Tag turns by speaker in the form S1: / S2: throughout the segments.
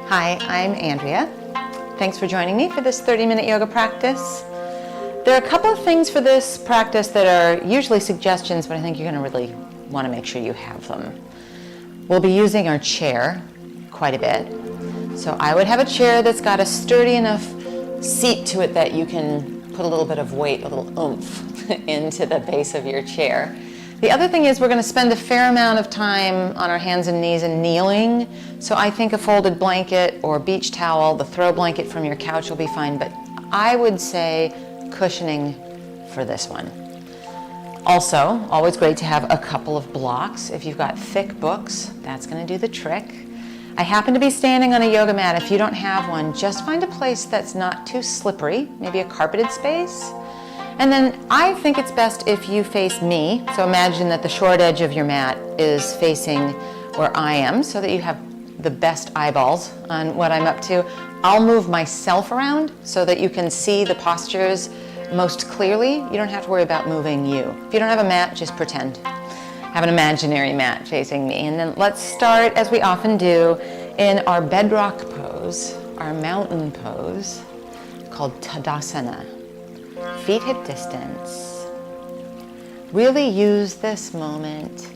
S1: Hi, I'm Andrea. Thanks for joining me for this 30-minute yoga practice. There are a couple of things for this practice that are usually suggestions, but I think you're going to really want to make sure you have them. We'll be using our chair quite a bit. So I would have a chair that's got a sturdy enough seat to it that you can put a little bit of weight, a little oomph into the base of your chair. The other thing is we're going to spend a fair amount of time on our hands and knees and kneeling. So I think a folded blanket or beach towel, the throw blanket from your couch will be fine, but I would say cushioning for this one. Also, always great to have a couple of blocks. If you've got thick books, that's going to do the trick. I happen to be standing on a yoga mat. If you don't have one, just find a place that's not too slippery, maybe a carpeted space. And then I think it's best if you face me. So imagine that the short edge of your mat is facing where I am so that you have the best eyeballs on what I'm up to. I'll move myself around so that you can see the postures most clearly. You don't have to worry about moving you. If you don't have a mat, just pretend. Have an imaginary mat facing me. And then let's start, as we often do, in our bedrock pose, our mountain pose, called Tadasana. Feet hip distance. Really use this moment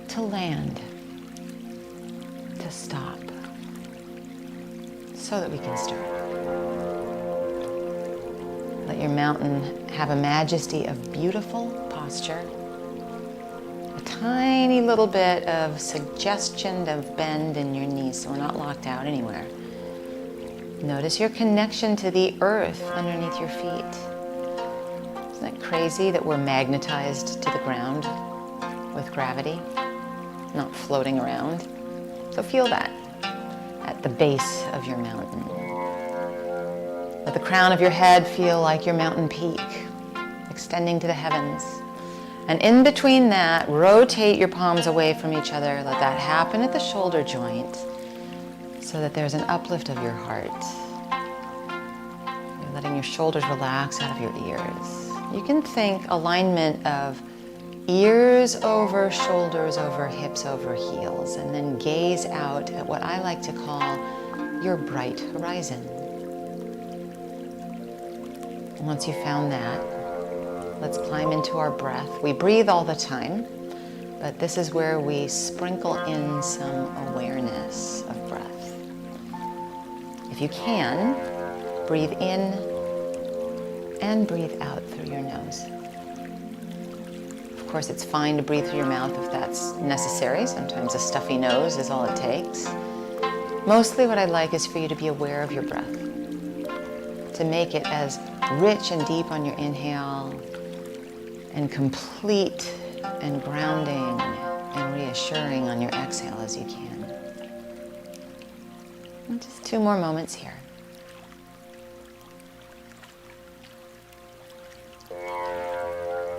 S1: to land, to stop, so that we can start. Let your mountain have a majesty of beautiful posture, a tiny little bit of suggestion of bend in your knees so we're not locked out anywhere. Notice your connection to the earth underneath your feet. Isn't it crazy that we're magnetized to the ground with gravity, not floating around? So feel that at the base of your mountain. Let the crown of your head feel like your mountain peak, extending to the heavens. And in between that, rotate your palms away from each other. Let that happen at the shoulder joint, so that there's an uplift of your heart. You're letting your shoulders relax out of your ears. You can think alignment of ears over, shoulders over, hips over, heels, and then gaze out at what I like to call your bright horizon. Once you've found that, let's climb into our breath. We breathe all the time, but this is where we sprinkle in some awareness of breath. If you can, breathe in and breathe out through your nose. Of course, it's fine to breathe through your mouth if that's necessary. Sometimes a stuffy nose is all it takes. Mostly what I'd like is for you to be aware of your breath, to make it as rich and deep on your inhale and complete and grounding and reassuring on your exhale as you can. And just 2 more moments here.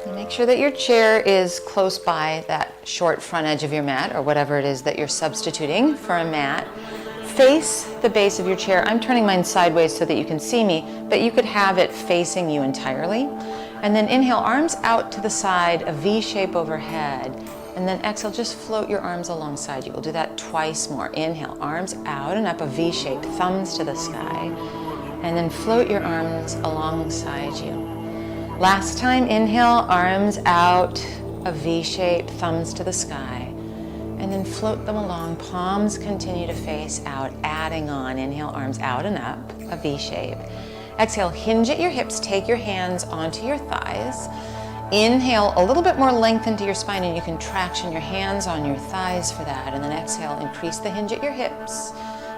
S1: And make sure that your chair is close by that short front edge of your mat, or whatever it is that you're substituting for a mat. Face the base of your chair. I'm turning mine sideways so that you can see me, but you could have it facing you entirely. And then inhale, arms out to the side, a V shape overhead. And then exhale, just float your arms alongside you. We'll do that twice more. Inhale, arms out and up, a V shape, thumbs to the sky. And then float your arms alongside you. Last time, inhale, arms out, a V shape, thumbs to the sky. And then float them along, palms continue to face out, adding on. Inhale, arms out and up, a V shape. Exhale, hinge at your hips, take your hands onto your thighs. Inhale, a little bit more length into your spine, and you can traction your hands on your thighs for that. And then exhale, increase the hinge at your hips.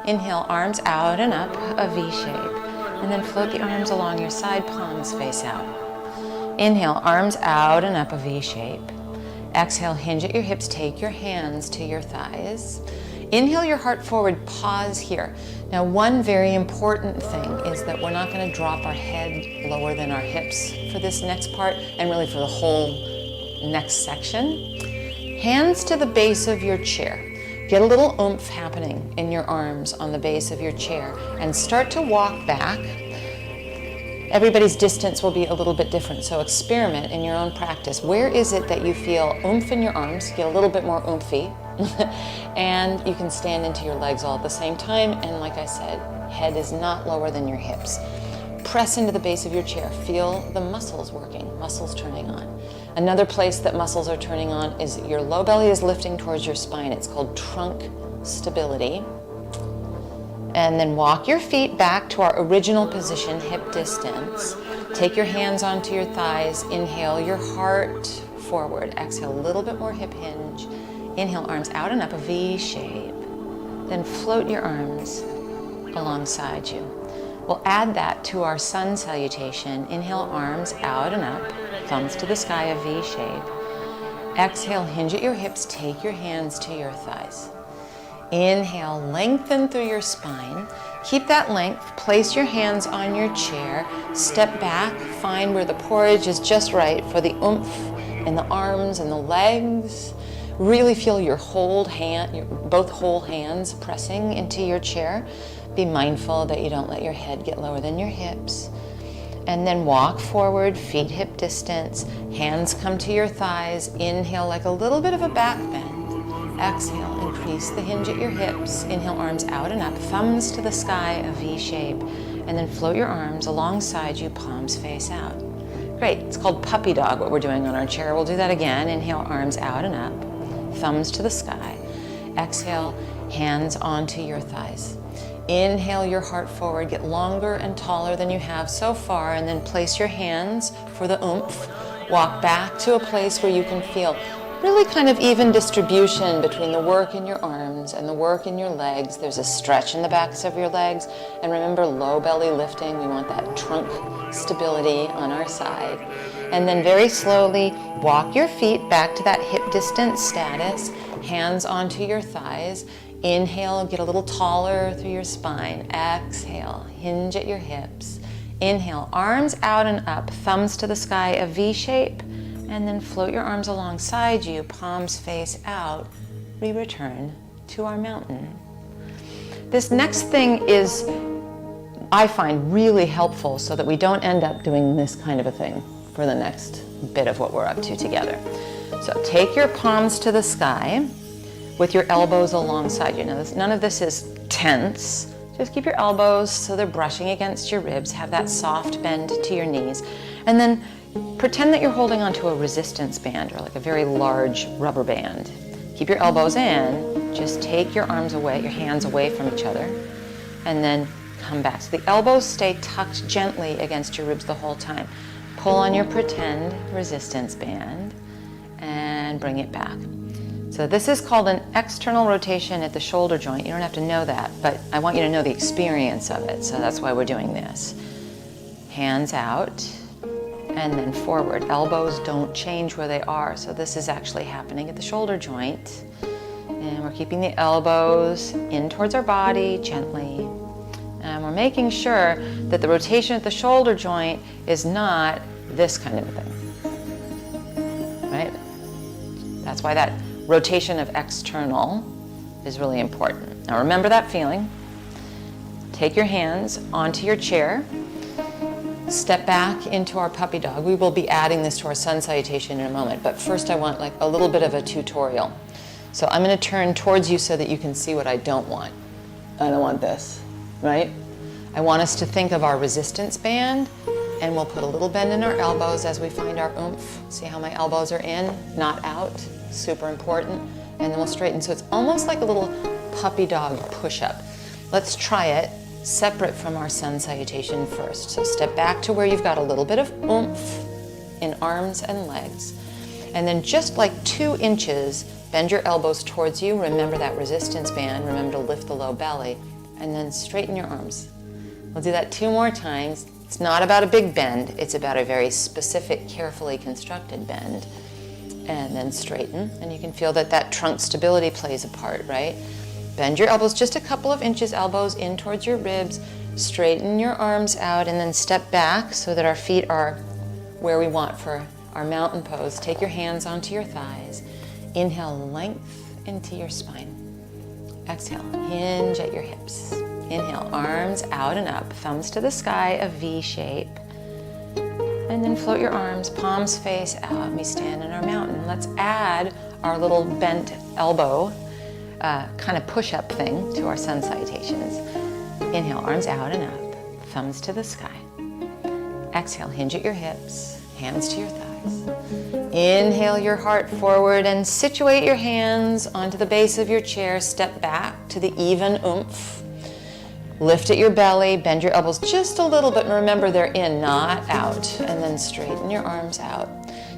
S1: Inhale, arms out and up, a V shape. And then float the arms along your side, palms face out. Inhale, arms out and up, a V shape. Exhale, hinge at your hips, take your hands to your thighs. Inhale your heart forward, pause here. Now, one very important thing is that we're not going to drop our head lower than our hips for this next part, and really for the whole next section. Hands to the base of your chair. Get a little oomph happening in your arms on the base of your chair and start to walk back. Everybody's distance will be a little bit different, so experiment in your own practice. Where is it that you feel oomph in your arms? Get a little bit more oomphy. And you can stand into your legs all at the same time. And like I said, head is not lower than your hips. Press into the base of your chair. Feel the muscles working, muscles turning on. Another place that muscles are turning on is your low belly is lifting towards your spine. It's called trunk stability. And then walk your feet back to our original position, hip distance. Take your hands onto your thighs. Inhale your heart forward. Exhale, a little bit more hip hinge. Inhale, arms out and up, a V shape. Then float your arms alongside you. We'll add that to our sun salutation. Inhale, arms out and up, thumbs to the sky, a V shape. Exhale, hinge at your hips, take your hands to your thighs. Inhale, lengthen through your spine. Keep that length, place your hands on your chair, step back, find where the porridge is just right for the oomph in the arms and the legs. Really feel your both whole hands pressing into your chair. Be mindful that you don't let your head get lower than your hips. And then walk forward, feet hip distance, hands come to your thighs. Inhale like a little bit of a back bend. Exhale, increase the hinge at your hips. Inhale, arms out and up, thumbs to the sky, a V shape. And then float your arms alongside you, palms face out. Great, it's called puppy dog, what we're doing on our chair. We'll do that again. Inhale, arms out and up, thumbs to the sky. Exhale, hands onto your thighs. Inhale your heart forward, get longer and taller than you have so far, and then place your hands for the oomph. Walk back to a place where you can feel really kind of even distribution between the work in your arms and the work in your legs. There's a stretch in the backs of your legs. And remember, low belly lifting. We want that trunk stability on our side. And then very slowly walk your feet back to that hip distance status. Hands onto your thighs. Inhale, get a little taller through your spine. Exhale, hinge at your hips. Inhale, arms out and up, thumbs to the sky, a V shape. And then float your arms alongside you, palms face out. We return to our mountain. This next thing is, I find, really helpful so that we don't end up doing this kind of a thing for the next bit of what we're up to together. So take your palms to the sky with your elbows alongside you. Now, none of this is tense. Just keep your elbows so they're brushing against your ribs. Have that soft bend to your knees. And then pretend that you're holding onto a resistance band or like a very large rubber band. Keep your elbows in. Just take your arms away, your hands away from each other. And then come back. So the elbows stay tucked gently against your ribs the whole time. Pull on your pretend resistance band and bring it back. So this is called an external rotation at the shoulder joint. You don't have to know that, but I want you to know the experience of it. So that's why we're doing this. Hands out and then forward. Elbows don't change where they are. So this is actually happening at the shoulder joint. And we're keeping the elbows in towards our body gently. And we're making sure that the rotation at the shoulder joint is not this kind of a thing, right? That's why that rotation of external is really important. Now remember that feeling. Take your hands onto your chair. Step back into our puppy dog. We will be adding this to our sun salutation in a moment, but first I want like a little bit of a tutorial. So I'm going to turn towards you so that you can see what I don't want. I don't want this, right? I want us to think of our resistance band, and we'll put a little bend in our elbows as we find our oomph. See how my elbows are in, not out. Super important. And then we'll straighten. So it's almost like a little puppy dog push-up. Let's try it separate from our sun salutation first. So step back to where you've got a little bit of oomph in arms and legs. And then just like 2 inches, bend your elbows towards you. Remember that resistance band. Remember to lift the low belly. And then straighten your arms. We'll do that 2 more times. It's not about a big bend. It's about a very specific, carefully constructed bend. And then straighten. And you can feel that that trunk stability plays a part, right? Bend your elbows just a couple of inches, elbows in towards your ribs. Straighten your arms out and then step back so that our feet are where we want for our mountain pose. Take your hands onto your thighs. Inhale, length into your spine. Exhale, hinge at your hips. Inhale, arms out and up, thumbs to the sky, a V shape. And then float your arms, palms face out, and we stand in our mountain. Let's add our little bent elbow kind of push-up thing to our sun salutations. Inhale, arms out and up, thumbs to the sky. Exhale, hinge at your hips, hands to your thighs. Inhale your heart forward and situate your hands onto the base of your chair. Step back to the even oomph. Lift at your belly, bend your elbows just a little bit, and remember they're in, not out. And then straighten your arms out.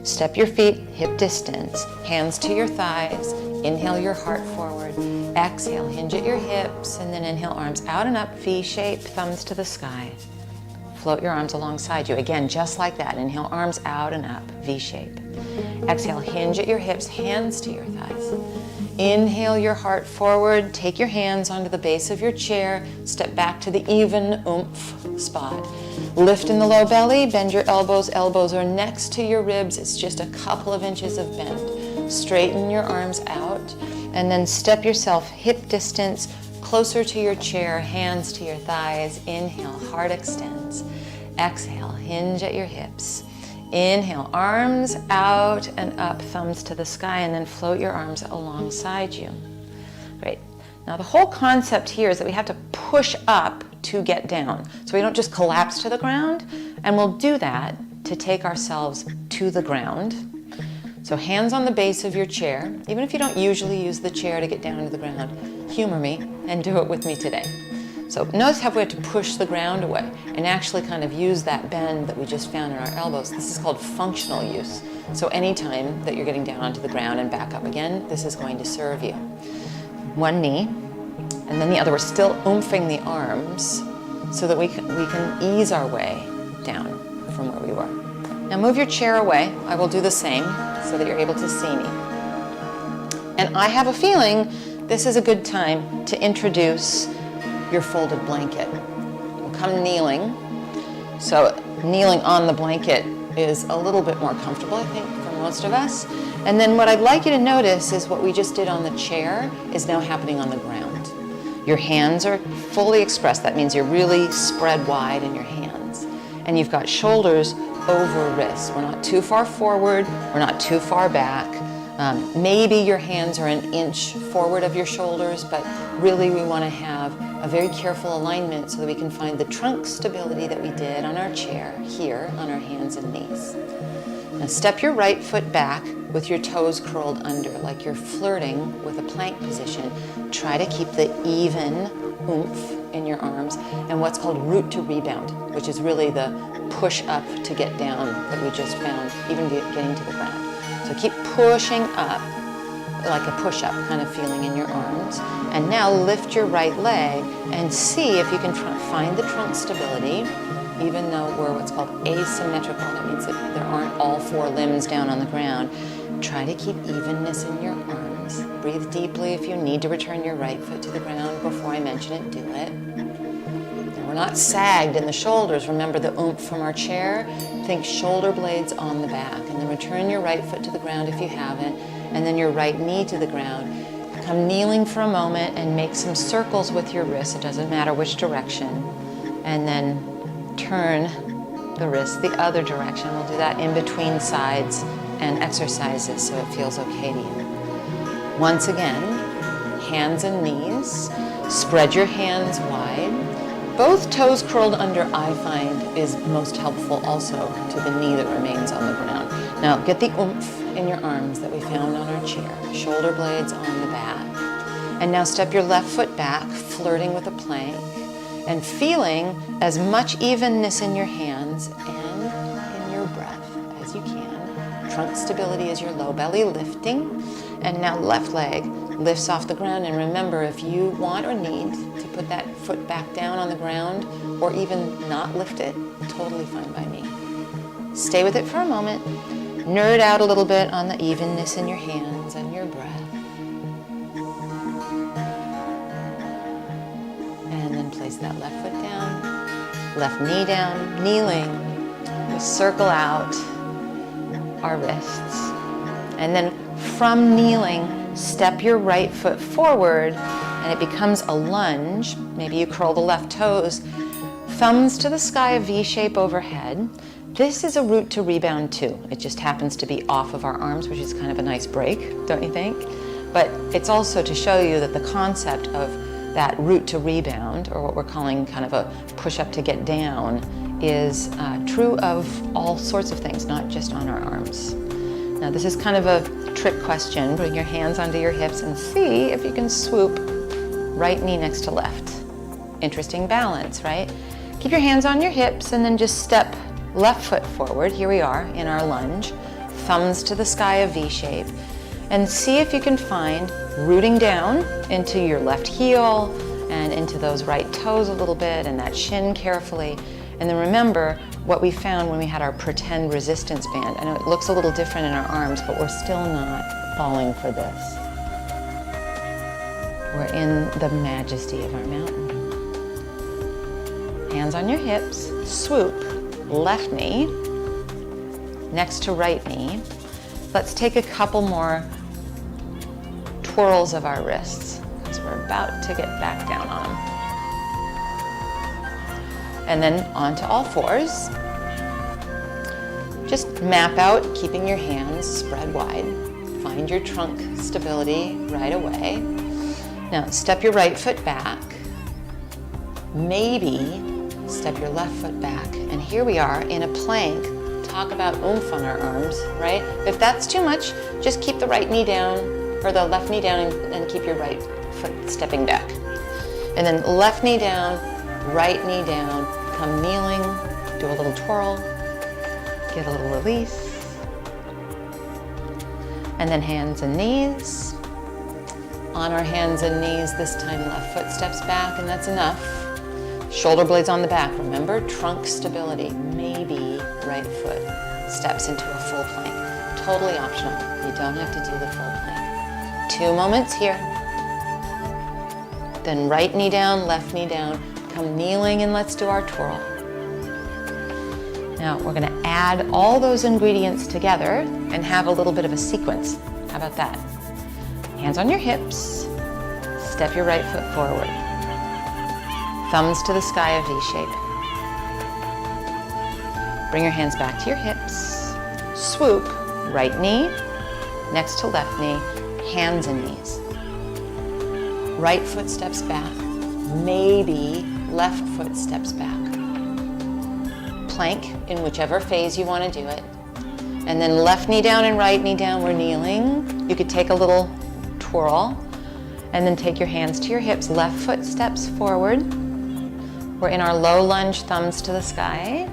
S1: Step your feet hip distance, hands to your thighs. Inhale your heart forward. Exhale, hinge at your hips, and then inhale, arms out and up, V shape, thumbs to the sky. Float your arms alongside you. Again, just like that. Inhale, arms out and up, V shape. Exhale, hinge at your hips, hands to your thighs. Inhale your heart forward. Take your hands onto the base of your chair. Step back to the even oomph spot. Lift in the low belly. Bend your elbows. Elbows are next to your ribs. It's just a couple of inches of bend. Straighten your arms out. And then step yourself hip distance closer to your chair, hands to your thighs. Inhale, heart extends. Exhale, hinge at your hips. Inhale, arms out and up, thumbs to the sky, and then float your arms alongside you. Great. Now the whole concept here is that we have to push up to get down. So we don't just collapse to the ground, and we'll do that to take ourselves to the ground. So hands on the base of your chair. Even if you don't usually use the chair to get down to the ground, humor me and do it with me today. So notice how we have to push the ground away and actually kind of use that bend that we just found in our elbows. This is called functional use. So anytime that you're getting down onto the ground and back up again, this is going to serve you. One knee, and then the other. We're still oomping the arms so that we can ease our way down from where we were. Now move your chair away. I will do the same so that you're able to see me. And I have a feeling this is a good time to introduce your folded blanket. We'll come kneeling. So kneeling on the blanket is a little bit more comfortable, I think, for most of us. And then what I'd like you to notice is what we just did on the chair is now happening on the ground. Your hands are fully expressed. That means you're really spread wide in your hands. And you've got shoulders over wrists. We're not too far forward. We're not too far back. Maybe your hands are an inch forward of your shoulders, but really we want to have a very careful alignment so that we can find the trunk stability that we did on our chair here on our hands and knees. Now step your right foot back with your toes curled under, like you're flirting with a plank position. Try to keep the even oomph in your arms and what's called root to rebound, which is really the push up to get down that we just found, even getting to the ground. So keep pushing up, like a push-up kind of feeling in your arms. And now lift your right leg and see if you can find the trunk stability, even though we're what's called asymmetrical. That means that there aren't all four limbs down on the ground. Try to keep evenness in your arms. Breathe deeply. If you need to return your right foot to the ground before I mention it, do it. We're not sagged in the shoulders. Remember the oomph from our chair? Think shoulder blades on the back. And then return your right foot to the ground if you haven't. And then your right knee to the ground. Come kneeling for a moment and make some circles with your wrists. It doesn't matter which direction. And then turn the wrist the other direction. We'll do that in between sides and exercises so it feels okay to you. Once again, hands and knees. Spread your hands wide. Both toes curled under, I find, is most helpful also to the knee that remains on the ground. Now get the oomph in your arms that we found on our chair. Shoulder blades on the back. And now step your left foot back, flirting with a plank, and feeling as much evenness in your hands and in your breath as you can. Trunk stability is your low belly lifting. And now left leg lifts off the ground. And remember, if you want or need to put that foot back down on the ground or even not lift it, totally fine by me. Stay with it for a moment. Nerd out a little bit on the evenness in your hands and your breath. And then place that left foot down, left knee down, kneeling. We circle out our wrists. And then from kneeling, step your right foot forward and it becomes a lunge. Maybe you curl the left toes, thumbs to the sky, a V shape overhead. This is a root to rebound too. It just happens to be off of our arms, which is kind of a nice break, don't you think? But it's also to show you that the concept of that root to rebound, or what we're calling kind of a push-up to get down, is true of all sorts of things, not just on our arms. Now this is kind of a trick question. Bring your hands onto your hips and see if you can swoop right knee next to left. Interesting balance, right? Keep your hands on your hips and then just step left foot forward. Here we are in our lunge. Thumbs to the sky, a V shape. And see if you can find rooting down into your left heel and into those right toes a little bit and that shin carefully. And then remember what we found when we had our pretend resistance band. I know it looks a little different in our arms, but we're still not falling for this. We're in the majesty of our mountain. Hands on your hips, swoop, left knee next to right knee. Let's take a couple more twirls of our wrists because we're about to get back down on them. And then onto all fours. Just map out, keeping your hands spread wide. Find your trunk stability right away. Now step your right foot back. Maybe step your left foot back. And here we are in a plank. Talk about oomph on our arms, right? If that's too much, just keep the right knee down, or the left knee down, and keep your right foot stepping back. And then left knee down, right knee down, come kneeling, do a little twirl, get a little release. And then hands and knees. On our hands and knees, this time left foot steps back, and that's enough. Shoulder blades on the back, remember, trunk stability. Maybe right foot steps into a full plank. Totally optional, you don't have to do the full plank. 2 moments here. Then right knee down, left knee down, come kneeling and let's do our twirl. Now we're gonna add all those ingredients together and have a little bit of a sequence. How about that? Hands on your hips, step your right foot forward. Thumbs to the sky, a V shape. Bring your hands back to your hips. Swoop, right knee next to left knee, hands and knees. Right foot steps back, maybe left foot steps back. Plank in whichever phase you want to do it. And then left knee down and right knee down, we're kneeling. You could take a little twirl and then take your hands to your hips. Left foot steps forward. We're in our low lunge, thumbs to the sky,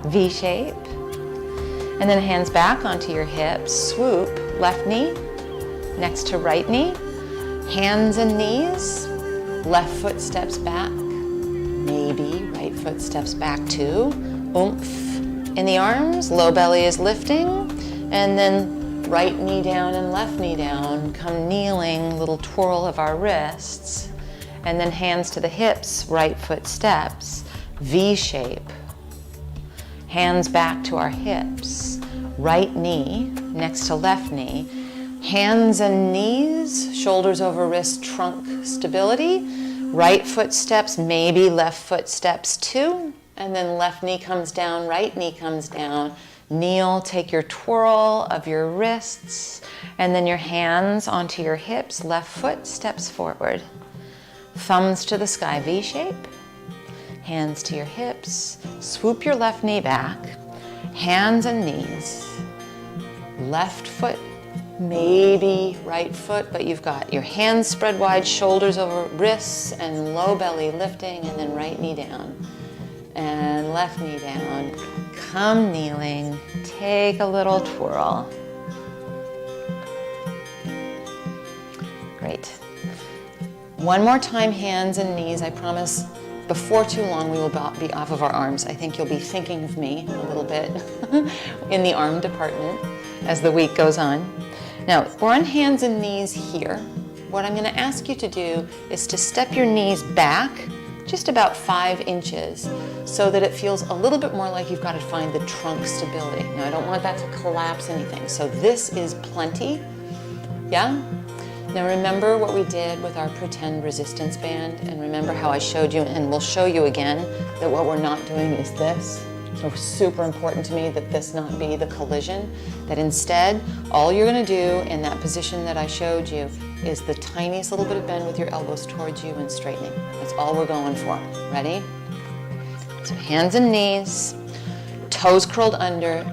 S1: V shape. And then hands back onto your hips, swoop, left knee next to right knee, hands and knees, left foot steps back, maybe right foot steps back too. Oomph in the arms, low belly is lifting, and then right knee down and left knee down, come kneeling, little twirl of our wrists. And then hands to the hips, right foot steps, V shape. Hands back to our hips, right knee next to left knee. Hands and knees, shoulders over wrist, trunk stability. Right foot steps, maybe left foot steps too. And then left knee comes down, right knee comes down. Kneel, take your twirl of your wrists, and then your hands onto your hips, left foot steps forward. Thumbs to the sky, V shape. Hands to your hips. Swoop your left knee back. Hands and knees. Left foot, maybe right foot, but you've got your hands spread wide, shoulders over wrists, and low belly lifting, and then right knee down. And left knee down. Come kneeling. Take a little twirl. Great. One more time, hands and knees. I promise before too long we will be off of our arms. I think you'll be thinking of me a little bit in the arm department as the week goes on. Now, we're on hands and knees here. What I'm going to ask you to do is to step your knees back just about 5 inches so that it feels a little bit more like you've got to find the trunk stability. Now, I don't want that to collapse anything. So this is plenty. Yeah? Now remember what we did with our pretend resistance band, and remember how I showed you, and we'll show you again, that what we're not doing is this. So super important to me that this not be the collision, that instead, all you're gonna do in that position that I showed you is the tiniest little bit of bend with your elbows towards you and straightening. That's all we're going for. Ready? So hands and knees, toes curled under,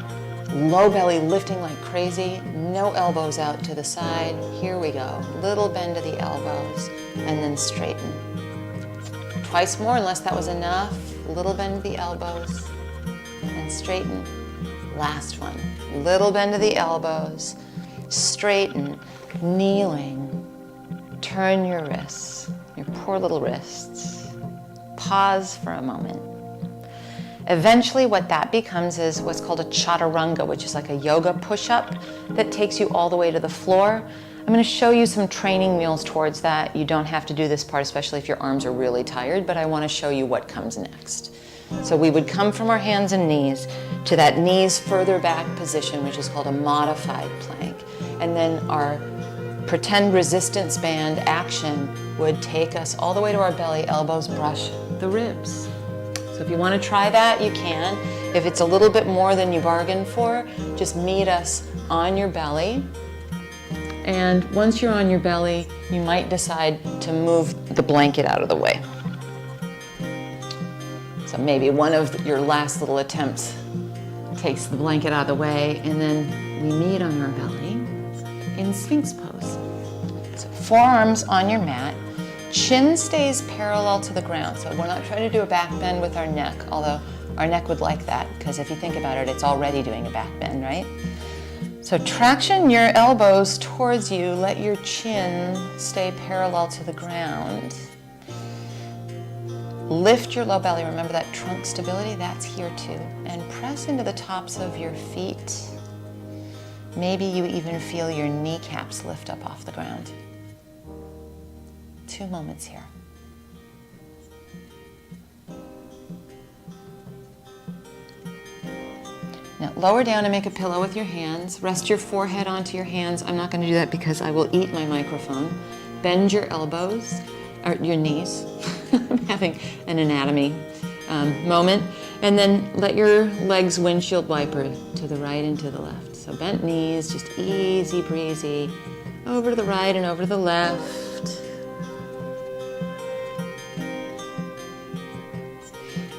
S1: low belly lifting like crazy, no elbows out to the side. Here we go. Little bend to the elbows and then straighten. Twice more unless that was enough. Little bend to the elbows and straighten. Last one. Little bend to the elbows, straighten, kneeling. Turn your wrists, your poor little wrists. Pause for a moment. Eventually what that becomes is what's called a chaturanga, which is like a yoga push-up that takes you all the way to the floor. I'm going to show you some training wheels towards that. You don't have to do this part, especially if your arms are really tired, but I want to show you what comes next. So we would come from our hands and knees to that knees further back position, which is called a modified plank. And then our pretend resistance band action would take us all the way to our belly, elbows brush the ribs. So if you want to try that, you can. If it's a little bit more than you bargained for, just meet us on your belly. And once you're on your belly, you might decide to move the blanket out of the way. So maybe one of your last little attempts takes the blanket out of the way, and then we meet on our belly in Sphinx pose. So forearms on your mat, chin stays parallel to the ground. So we're not trying to do a back bend with our neck, although our neck would like that, because if you think about it, it's already doing a back bend, right? So traction your elbows towards you, let your chin stay parallel to the ground. Lift your low belly, remember that trunk stability, that's here too. And press into the tops of your feet. Maybe you even feel your kneecaps lift up off the ground. 2 moments here. Now lower down and make a pillow with your hands. Rest your forehead onto your hands. I'm not going to do that because I will eat my microphone. Bend your elbows, or your knees. I'm having an anatomy moment. And then let your legs windshield wiper to the right and to the left. So bent knees, just easy breezy. Over to the right and over to the left.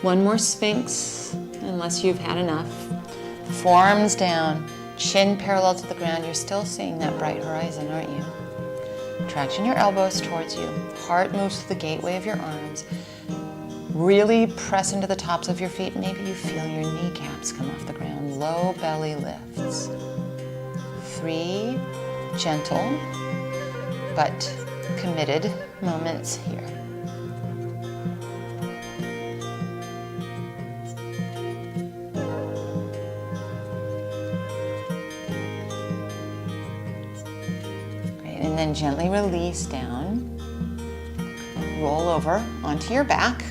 S1: One more Sphinx, unless you've had enough. Forearms down, chin parallel to the ground. You're still seeing that bright horizon, aren't you? Traction your elbows towards you. Heart moves to the gateway of your arms. Really press into the tops of your feet. Maybe you feel your kneecaps come off the ground. Low belly lifts. 3 gentle but committed moments here. And then gently release down. Roll over onto your back.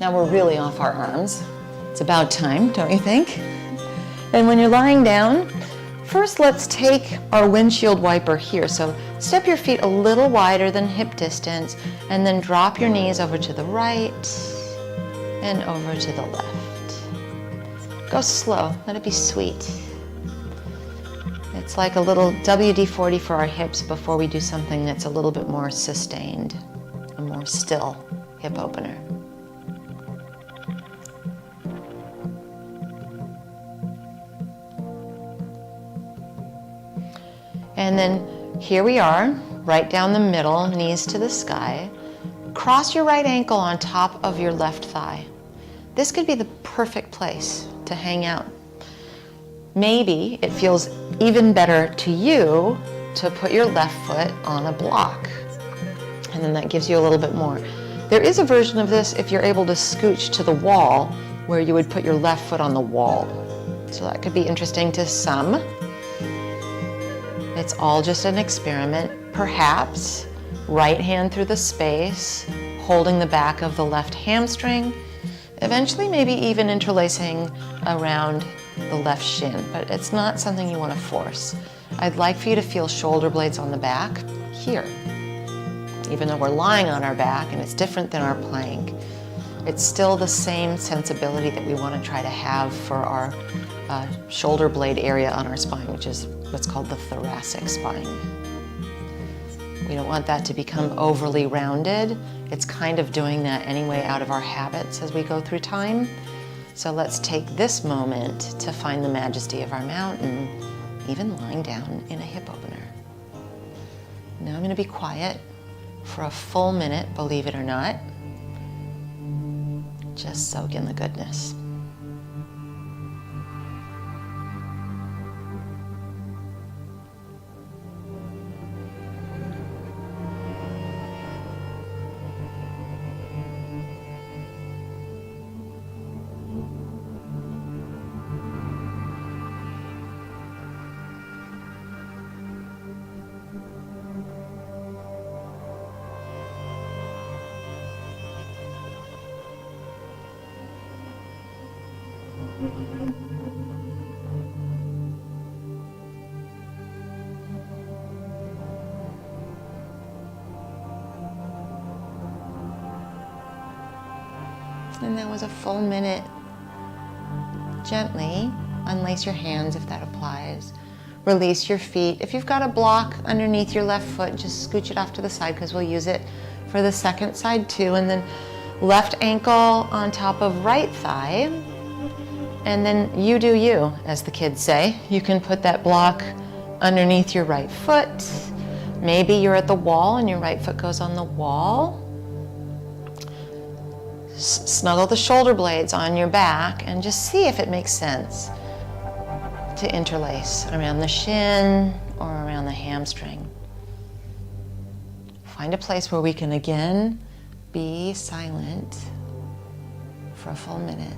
S1: Now we're really off our arms. It's about time, don't you think? And when you're lying down, first let's take our windshield wiper here. So step your feet a little wider than hip distance, and then drop your knees over to the right and over to the left. Go slow, let it be sweet. It's like a little WD-40 for our hips before we do something that's a little bit more sustained, a more still hip opener. And then here we are, right down the middle, knees to the sky. Cross your right ankle on top of your left thigh. This could be the perfect place to hang out. Maybe it feels even better to you to put your left foot on a block. And then that gives you a little bit more. There is a version of this if you're able to scooch to the wall where you would put your left foot on the wall. So that could be interesting to some. It's all just an experiment. Perhaps right hand through the space, holding the back of the left hamstring, eventually maybe even interlacing around the left shin, but it's not something you want to force. I'd like for you to feel shoulder blades on the back here. Even though we're lying on our back and it's different than our plank, It's still the same sensibility that we want to try to have for our shoulder blade area on our spine, which is what's called the thoracic spine. We don't want that to become overly rounded. It's kind of doing that anyway out of our habits as we go through time. So let's take this moment to find the majesty of our mountain, even lying down in a hip opener. Now I'm going to be quiet for a full minute, believe it or not. Just soak in the goodness. And that was a full minute. Gently unlace your hands if that applies. Release your feet. If you've got a block underneath your left foot, just scooch it off to the side because we'll use it for the second side too. And then left ankle on top of right thigh. And then you do you, as the kids say. You can put that block underneath your right foot. Maybe you're at the wall and your right foot goes on the wall. Snuggle the shoulder blades on your back and just see if it makes sense to interlace around the shin or around the hamstring. Find a place where we can again be silent for a full minute.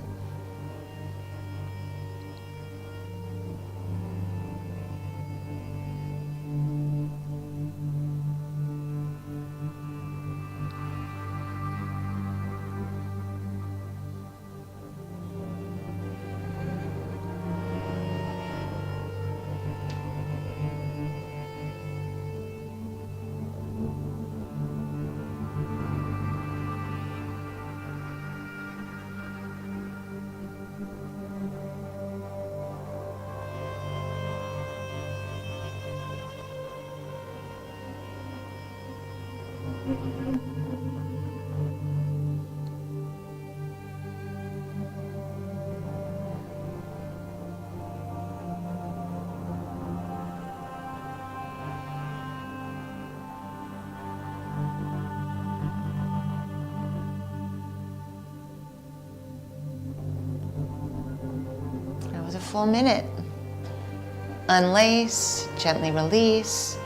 S1: That was a full minute. Unlace, gently release.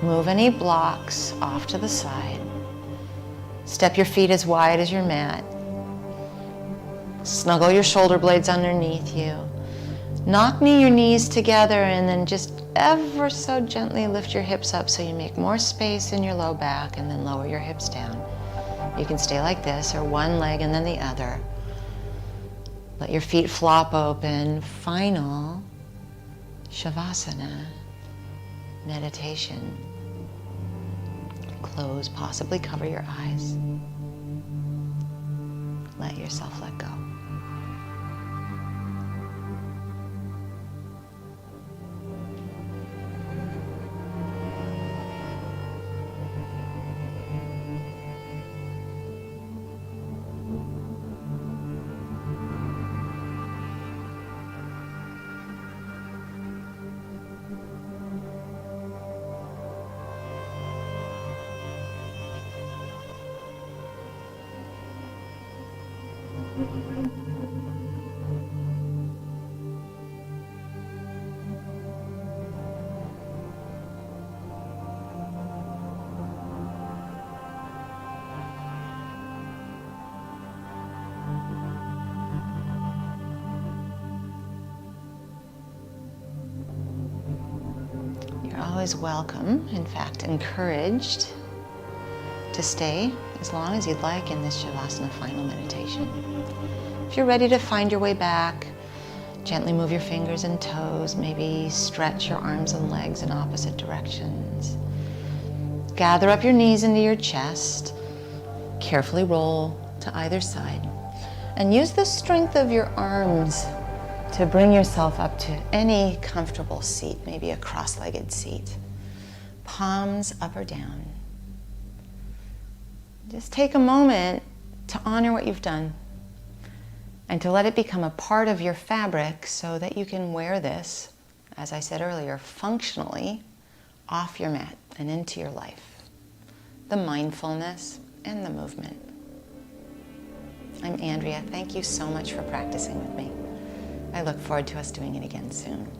S1: Move any blocks off to the side. Step your feet as wide as your mat. Snuggle your shoulder blades underneath you. Knock your knees together and then just ever so gently lift your hips up so you make more space in your low back, and then lower your hips down. You can stay like this or one leg and then the other. Let your feet flop open. Final Shavasana meditation. Close, possibly cover your eyes. Let yourself let go. You're always welcome, in fact, encouraged to stay as long as you'd like in this Shavasana final meditation. If you're ready to find your way back, gently move your fingers and toes, maybe stretch your arms and legs in opposite directions. Gather up your knees into your chest, carefully roll to either side. And use the strength of your arms to bring yourself up to any comfortable seat, maybe a cross-legged seat. Palms up or down. Just take a moment to honor what you've done and to let it become a part of your fabric so that you can wear this, as I said earlier, functionally off your mat and into your life. The mindfulness and the movement. I'm Andrea. Thank you so much for practicing with me. I look forward to us doing it again soon.